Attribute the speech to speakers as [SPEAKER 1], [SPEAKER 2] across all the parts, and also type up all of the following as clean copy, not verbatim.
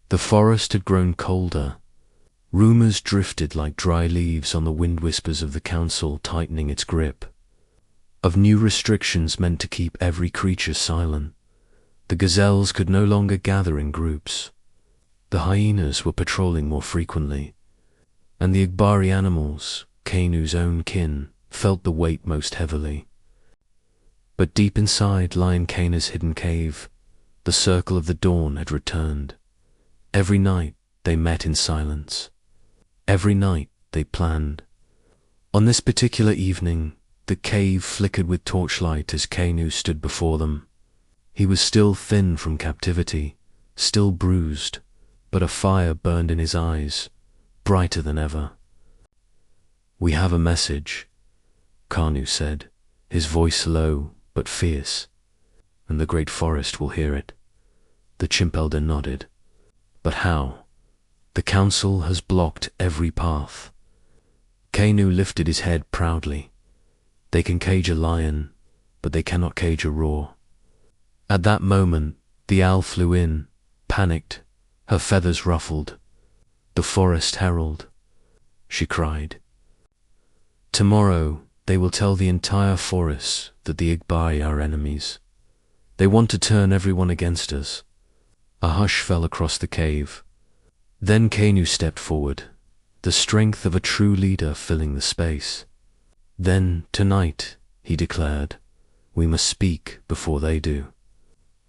[SPEAKER 1] The forest had grown colder. Rumors drifted like dry leaves on the wind, whispers of the council tightening its grip, of new restrictions meant to keep every creature silent. The gazelles could no longer gather in groups. The hyenas were patrolling more frequently, and the Igbari animals, Kanu's own kin, felt the weight most heavily. But deep inside Lion Kana's hidden cave, the circle of the dawn had returned. Every night they met in silence. Every night they planned. On this particular evening, the cave flickered with torchlight as Kanu stood before them. He was still thin from captivity, still bruised, but a fire burned in his eyes, brighter than ever. "We have a message," Kanu said, his voice low but fierce, "and the great forest will hear it." The chimp elder nodded. "But how? The council has blocked every path." Kanu lifted his head proudly. "They can cage a lion, but they cannot cage a roar." At that moment, the owl flew in, panicked, her feathers ruffled. "The forest herald," she cried. "Tomorrow they will tell the entire forest that the Igbari are enemies. They want to turn everyone against us." A hush fell across the cave. Then Kanu stepped forward, the strength of a true leader filling the space. "Then, tonight," he declared, "we must speak before they do."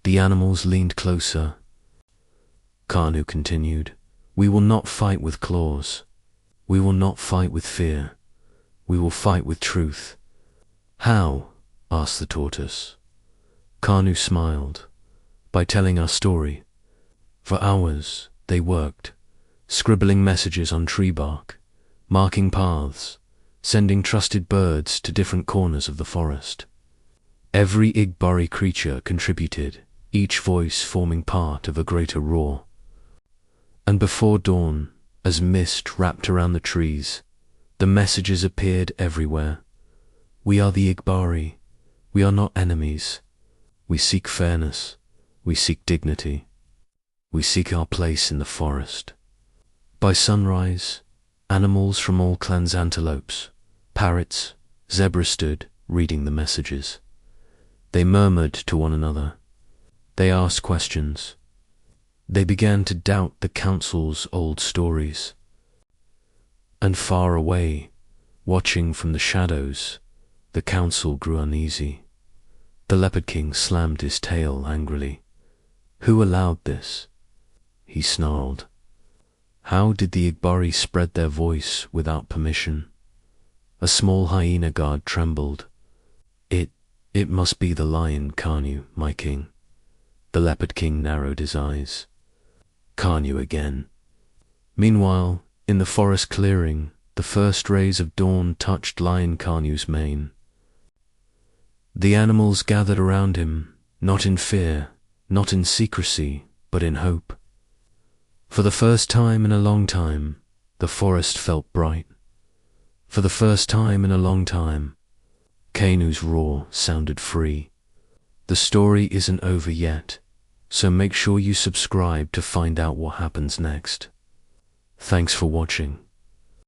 [SPEAKER 1] The animals leaned closer. Kanu continued, "We will not fight with claws. We will not fight with fear. We will fight with truth." "How?" asked the tortoise. Kanu smiled. "By telling our story." For hours they worked, scribbling messages on tree bark, marking paths, sending trusted birds to different corners of the forest. Every Igbari creature contributed, each voice forming part of a greater roar. And before dawn, as mist wrapped around the trees, the messages appeared everywhere. "We are the Igbari. We are not enemies. We seek fairness. We seek dignity. We seek our place in the forest." By sunrise, animals from all clans, antelopes, parrots, zebras stood, reading the messages. They murmured to one another. They asked questions. They began to doubt the council's old stories. And far away, watching from the shadows, the council grew uneasy. The Leopard King slammed his tail angrily. "Who allowed this?" he snarled. How did the Igbari spread their voice without permission? A small hyena guard trembled. It must be the lion, Kanu, my king." The Leopard King narrowed his eyes. "Kanu again." Meanwhile, in the forest clearing, the first rays of dawn touched Lion Kanu's mane. The animals gathered around him, not in fear, not in secrecy, but in hope. For the first time in a long time, the forest felt bright. For the first time in a long time, Kanu's roar sounded free. The story isn't over yet, so make sure you subscribe to find out what happens next. Thanks for watching.